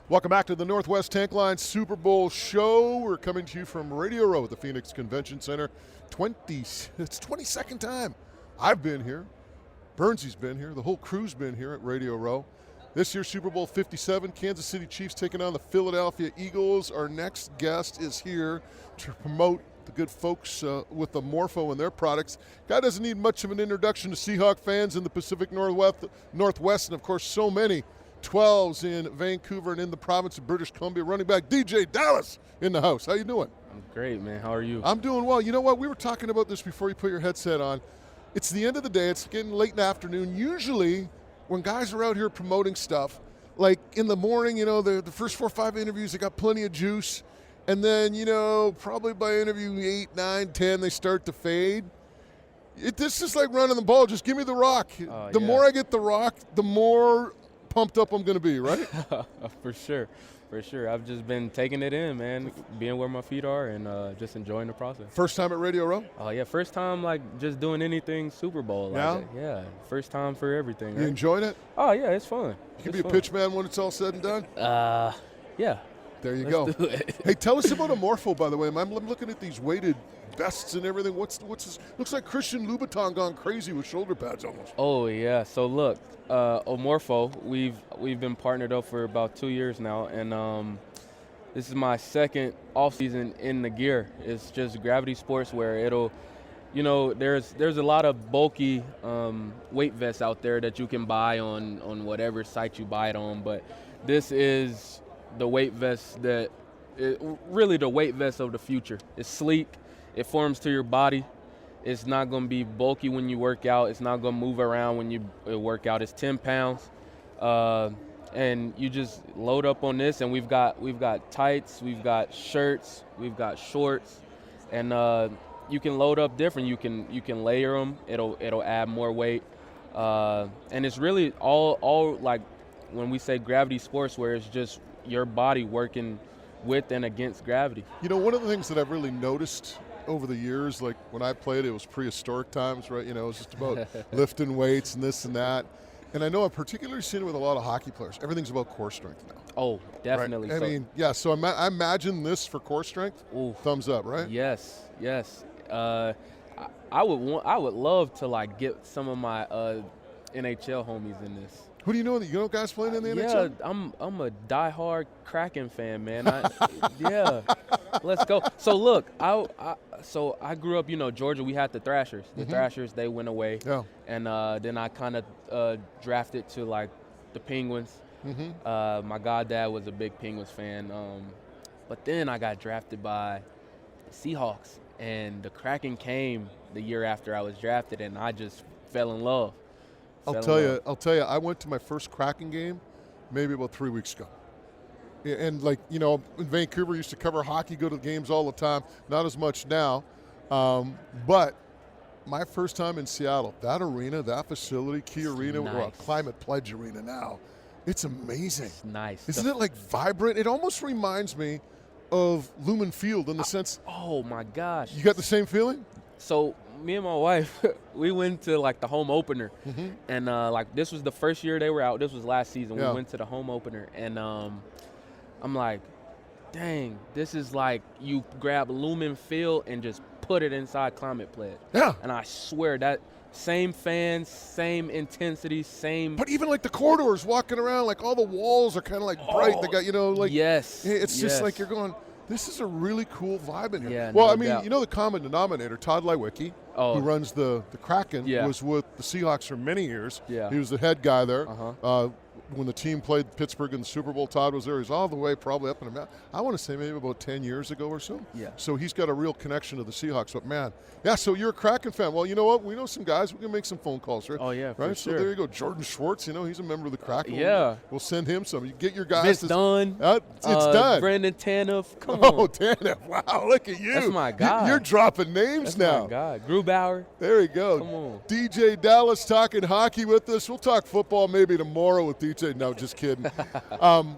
Welcome back to the Northwest Tank Line Super Bowl show. We're coming to you from Radio Row at the Phoenix Convention Center. It's 22nd time I've been here. Burnsy's been here. The whole crew's been here at Radio Row. This year's Super Bowl 57, Kansas City Chiefs taking on the Philadelphia Eagles. Our next guest is here to promote the good folks with the Morpho and their products. Guy doesn't need much of an introduction to Seahawks fans in the Pacific Northwest, and of course so many 12s in Vancouver and in the province of British Columbia. Running back DeeJay Dallas in the house. How you doing? I'm great, man. How are you? I'm doing well. You know what? We were talking about this before you put your headset on. It's the end of the day. It's getting late in the afternoon. Usually when guys are out here promoting stuff, like in the morning, the first 4 or 5 interviews, they got plenty of juice. And then, probably by interview 8, 9, 10, they start to fade. This is like running the ball. Just give me the rock. The more I get the rock, the more pumped up I'm going to be, right? For sure. I've just been taking it in, man, being where my feet are and just enjoying the process. First time at Radio Row? Oh, yeah, first time, just doing anything Super Bowl. Yeah, first time for everything. You right? enjoying it? Oh, yeah, it's fun. You can be a pitch man when it's all said and done? Yeah. There you go. Do it. Hey, tell us about a Morpho, by the way. I'm looking at these weighted vests and everything. What's this? Looks like Christian Louboutin gone crazy with shoulder pads almost. Oh, yeah. So, look, Morpho, we've been partnered up for about 2 years now, and this is my second off-season in the gear. It's just Gravity Sportswear. It'll, there's a lot of bulky weight vests out there that you can buy on whatever site you buy it on, but this is the weight vest really the weight vest of the future. It's sleek. It forms to your body. It's not going to be bulky when you work out. It's not going to move around when you work out. It's 10 pounds. And you just load up on this, and we've got tights, we've got shirts, we've got shorts, and you can load up different. You can layer them. It'll add more weight. And it's really all like when we say Gravity Sportswear, it's just your body working with and against gravity. One of the things that I've really noticed over the years, like when I played, it was prehistoric times, right? It was just about lifting weights and this and that. And I know I've particularly seen it with a lot of hockey players. Everything's about core strength now. Oh, definitely. Right? I mean, yeah, so I imagine this for core strength. Ooh. Thumbs up, right? Yes. I would love to get some of my NHL homies in this. Who do you know? You know guys playing in the NHL? Yeah, I'm a diehard Kraken fan, man. Yeah, let's go. So look, I grew up, Georgia. We had the Thrashers. The Thrashers, they went away. Yeah. And then I kind of drafted to the Penguins. My goddad was a big Penguins fan. But then I got drafted by the Seahawks, and the Kraken came the year after I was drafted, and I just fell in love. I'll tell you, I went to my first Kraken game maybe about 3 weeks ago. And in Vancouver, used to cover hockey, go to the games all the time. Not as much now. But my first time in Seattle, that arena, that facility, Key Arena, nice. Well, Climate Pledge Arena now, it's amazing. It's nice. Isn't it vibrant? It almost reminds me of Lumen Field in the sense. Oh my gosh. You got the same feeling? So me and my wife, we went to the home opener, and this was the first year they were out. This was last season. Yeah. We went to the home opener, and I'm like, dang, this is you grab Lumen Field and just put it inside Climate Pledge. Yeah. And I swear that same fans, same intensity, same. But even the corridors walking around, all the walls are kind of bright. They got Yes. It's just you're going. This is a really cool vibe in here. Yeah, well, no I mean, doubt. the common denominator, Todd Lewicki, who runs the Kraken, was with the Seahawks for many years. Yeah. He was the head guy there. When the team played Pittsburgh in the Super Bowl, Todd was there. He was all the way probably up in the mountain. I want to say maybe about 10 years ago or so. Yeah. So he's got a real connection to the Seahawks. But, man, yeah, so you're a Kraken fan. Well, you know what? We know some guys. We can make some phone calls, right? Oh, yeah, for right? sure. So there you go. Jordan Schwartz, he's a member of the Kraken. Yeah. We'll send him some. You get your guys. It's done. It's done. Brandon Tanev. Come on. on. Tanev. Wow, look at you. That's my guy. You're dropping names That's now. my guy. Grubauer. There you go. Come on. DeeJay Dallas talking hockey with us. We'll talk football maybe tomorrow with DeeJay. No, just kidding. When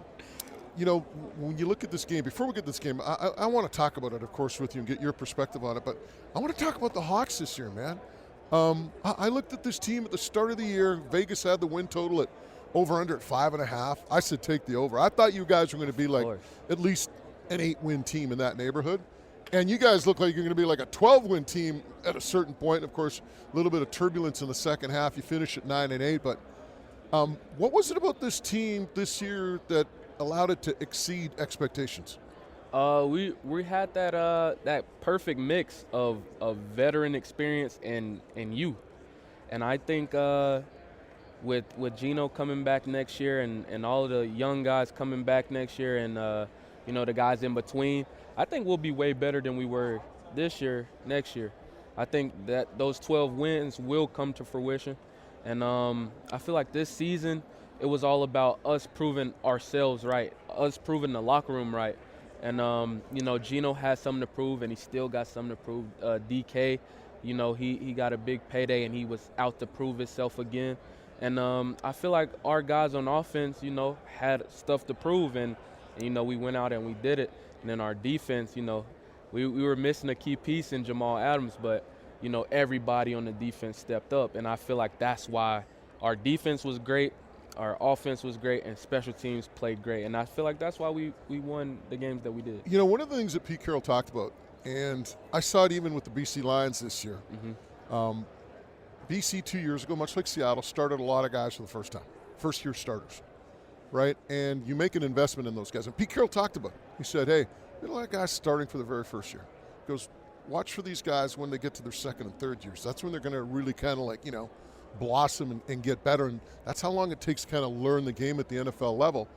you look at this game, before we get to this game, I want to talk about it, of course, with you and get your perspective on it. But I want to talk about the Hawks this year, man. I looked at this team at the start of the year. Vegas had the win total at over under at 5.5. I said take the over. I thought you guys were going to be like at least an 8-win team in that neighborhood. And you guys look like you're going to be like a 12-win team at a certain point. Of course, a little bit of turbulence in the second half. You finish at 9-8. But what was it about this team this year that allowed it to exceed expectations? We had that perfect mix of veteran experience and youth. And I think with Geno coming back next year and all of the young guys coming back next year and the guys in between, I think we'll be way better than we were this year, next year. I think that those 12 wins will come to fruition. And I feel like this season, it was all about us proving ourselves right, us proving the locker room right. And, Geno has something to prove, and he still got something to prove. DK, he got a big payday, and he was out to prove himself again. And I feel like our guys on offense, had stuff to prove, and we went out and we did it. And then our defense, we were missing a key piece in Jamal Adams, but, everybody on the defense stepped up. And I feel like that's why our defense was great, our offense was great, and special teams played great. And I feel like that's why we won the games that we did. One of the things that Pete Carroll talked about, and I saw it even with the BC Lions this year, BC 2 years ago, much like Seattle, started a lot of guys for the first time, first-year starters, right? And you make an investment in those guys. And Pete Carroll talked about it. He said, hey, we had a lot of guys starting for the very first year. He goes, watch for these guys when they get to their second and third years. That's when they're going to really kind of blossom and get better. And that's how long it takes to kind of learn the game at the NFL level.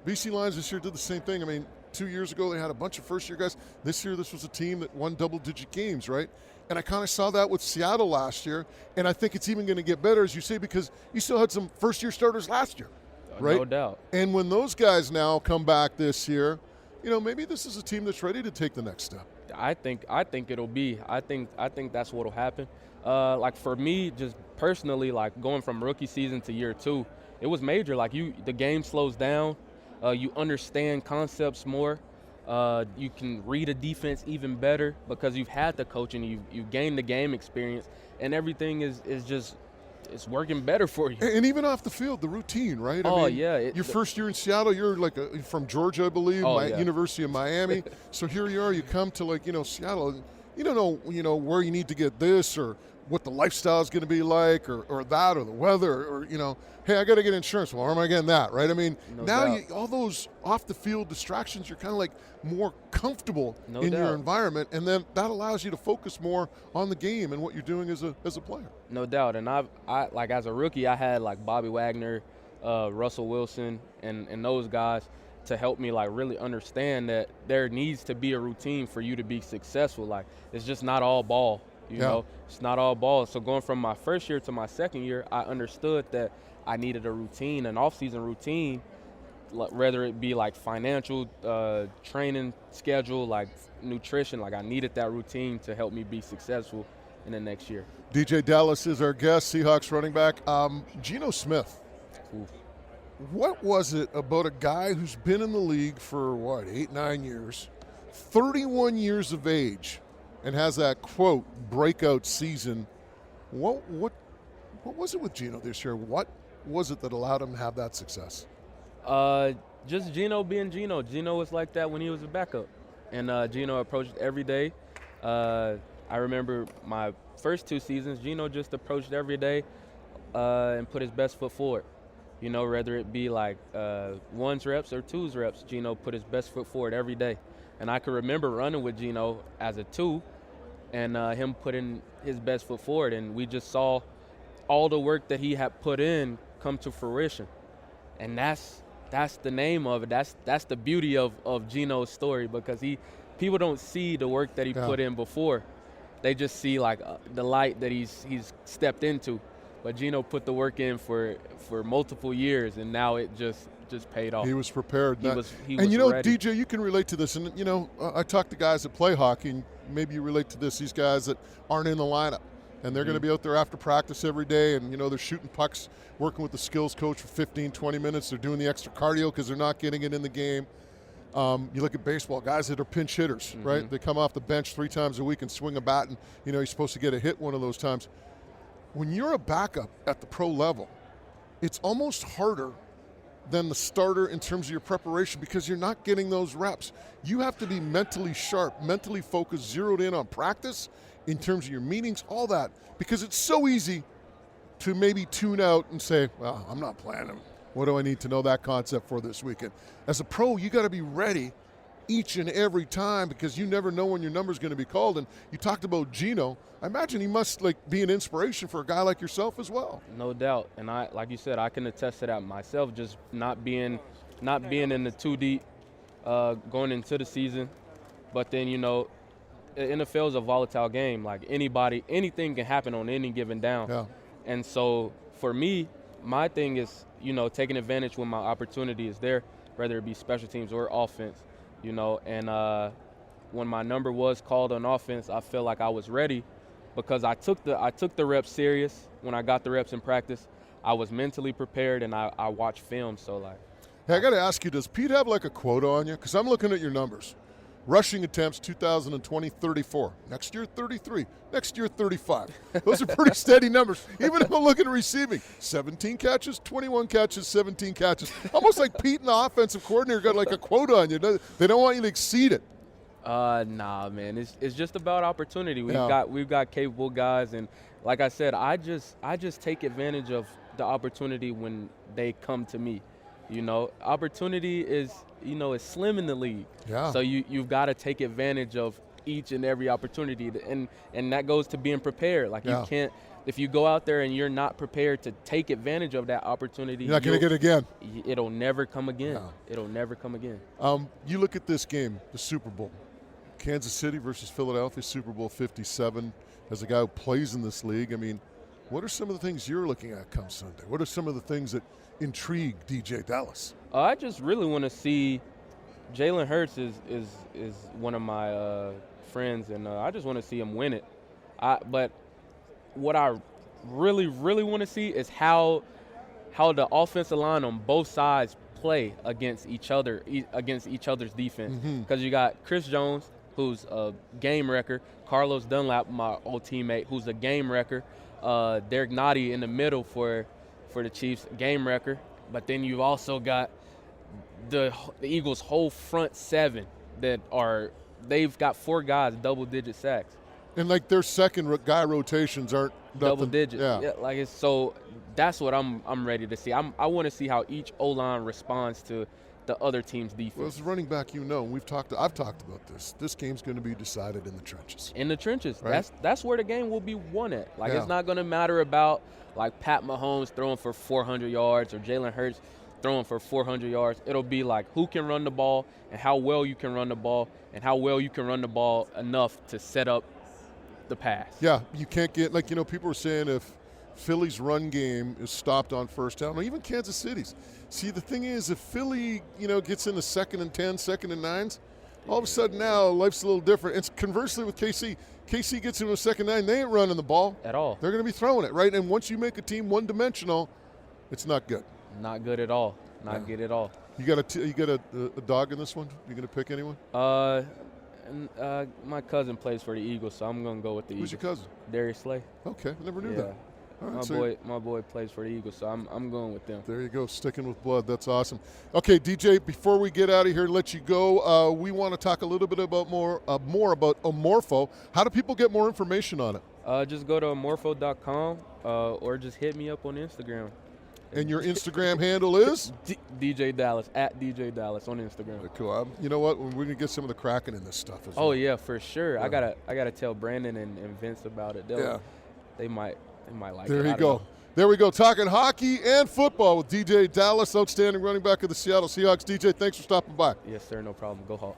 BC Lions this year did the same thing. I mean, 2 years ago, they had a bunch of first-year guys. This year, this was a team that won double-digit games, right? And I kind of saw that with Seattle last year, and I think it's even going to get better, as you say, because you still had some first-year starters last year, right? No doubt. And when those guys now come back this year, maybe this is a team that's ready to take the next step. I think it'll be. I think that's what'll happen. Like for me, just personally, like going from rookie season to year 2, it was major. Like the game slows down. You understand concepts more. You can read a defense even better because you've had the coaching, you've gained the game experience, and everything is just it's working better for you. And even off the field, the routine, right? Your first year in Seattle, you're from Georgia, I believe, University of Miami. So here you are, you come to Seattle. You don't know, where you need to get this or what the lifestyle is going to be like or that or the weather or, hey, I got to get insurance. Well, where am I getting that, right? I mean, all those off-the-field distractions, you're kind of more comfortable in your environment, and then that allows you to focus more on the game and what you're doing as a player. No doubt. And I as a rookie, I had Bobby Wagner, Russell Wilson, and those guys to help me really understand that there needs to be a routine for you to be successful. It's just not all ball. You know, it's not all ball. So going from my first year to my second year, I understood that I needed a routine, an off-season routine, whether it be financial, training schedule, nutrition. I needed that routine to help me be successful in the next year. DeeJay Dallas is our guest, Seahawks running back. Geno Smith. Ooh. What was it about a guy who's been in the league for, 8-9 years, 31 years of age, and has that, quote, breakout season? What was it with Geno this year? What was it that allowed him to have that success? Just Geno being Geno. Geno was like that when he was a backup. And Geno approached every day. I remember my first 2 seasons, Geno just approached every day and put his best foot forward. Whether it be 1's reps or 2's reps, Geno put his best foot forward every day. And I can remember running with Geno as a 2 and him putting his best foot forward. And we just saw all the work that he had put in come to fruition. And that's the name of it. That's the beauty of Geno's story, because people don't see the work that he put in before. They just see the light that he's stepped into. But Geno put the work in for multiple years, and now it just paid off. He was prepared. He was ready. DeeJay, you can relate to this. And, I talk to guys that play hockey, and maybe you relate to this. These guys that aren't in the lineup, and they're going to be out there after practice every day, and, they're shooting pucks, working with the skills coach for 15, 20 minutes. They're doing the extra cardio because they're not getting it in the game. You look at baseball, guys that are pinch hitters, right? They come off the bench 3 times a week and swing a bat, and, you're supposed to get a hit one of those times. When you're a backup at the pro level, it's almost harder than the starter in terms of your preparation because you're not getting those reps. You have to be mentally sharp, mentally focused, zeroed in on practice in terms of your meetings, all that, because it's so easy to maybe tune out and say, well, I'm not playing them. What do I need to know that concept for this weekend? As a pro, you got to be ready each and every time because you never know when your number's going to be called. And you talked about Geno. I imagine he must be an inspiration for a guy like yourself as well. No doubt. And I, like you said, I can attest to that myself, just not being in the too deep going into the season. But then, the NFL is a volatile game. Like anything can happen on any given down. Yeah. And so for me, my thing is, taking advantage when my opportunity is there, whether it be special teams or offense, and when my number was called on offense, I felt like I was ready because I took the reps serious. When I got the reps in practice, I was mentally prepared and I watched film. So hey, I got to ask you, does Pete have a quota on you? Because I'm looking at your numbers. Rushing attempts, 2020, 34. Next year, 33. Next year, 35. Those are pretty steady numbers. Even if I'm looking at receiving, 17 catches, 21 catches, 17 catches. Almost like Pete and the offensive coordinator got a quota on you. They don't want you to exceed it. Nah, man. It's just about opportunity. We've got capable guys, and like I said, I just take advantage of the opportunity when they come to me. Opportunity is is slim in the league. Yeah. So you've got to take advantage of each and every opportunity, and that goes to being prepared. You can't, if you go out there and you're not prepared to take advantage of that opportunity, you're not going to get it again. It'll never come again. No. It'll never come again. You look at this game, the Super Bowl, Kansas City versus Philadelphia, Super Bowl 57. As a guy who plays in this league, what are some of the things you're looking at come Sunday? What are some of the things that intrigue DeeJay Dallas? I just really want to see Jalen Hurts is one of my friends, and I just want to see him win it. But what I really, really want to see is how the offensive line on both sides play against each other, against each other's defense. Because you got Chris Jones, who's a game wrecker, Carlos Dunlap, my old teammate, who's a game wrecker, Derek Nottie in the middle for the Chiefs, game wrecker. But then you've also got the Eagles' whole front seven they've got 4 guys double-digit sacks. And their second guy rotations aren't double digits. Yeah. So that's what I'm ready to see. I want to see how each O-line responds to the other team's defense. Well, as a running back, I've talked about this. This game's going to be decided in the trenches. In the trenches. Right? That's where the game will be won at. It's not going to matter about Pat Mahomes throwing for 400 yards or Jalen Hurts throwing for 400 yards. It'll be who can run the ball and how well you can run the ball and how well you can run the ball enough to set up the pass. Yeah, you can't get, people were saying if Philly's run game is stopped on first down, or even Kansas City's. See, the thing is, if Philly, gets into 2nd and 10, 2nd and 9s, all of a sudden now life's a little different. It's conversely with KC. KC gets into a 2nd and 9, they ain't running the ball. At all. They're going to be throwing it, right? And once you make a team one-dimensional, it's not good. Not good at all. Not good at all. You got a dog in this one? You going to pick anyone? My cousin plays for the Eagles, so I'm going to go with the Eagles. Who's your cousin? Darius Slay. Okay, I never knew that. All right, my boy plays for the Eagles, so I'm going with them. There you go, sticking with blood. That's awesome. Okay, DeeJay, before we get out of here and let you go, we want to talk a little bit about more about Omorpho. How do people get more information on it? Just go to omorpho.com or just hit me up on Instagram. And your Instagram handle is? DeeJay Dallas, at DeeJay Dallas on Instagram. Cool. You know what? We're going to get some of the Kraken in this stuff as well. Oh, yeah, for sure. Yeah. I gotta tell Brandon and Vince about it. They might like it. There you go. There we go. Talking hockey and football with DeeJay Dallas, outstanding running back of the Seattle Seahawks. DeeJay, thanks for stopping by. Yes, sir. No problem. Go Hawks.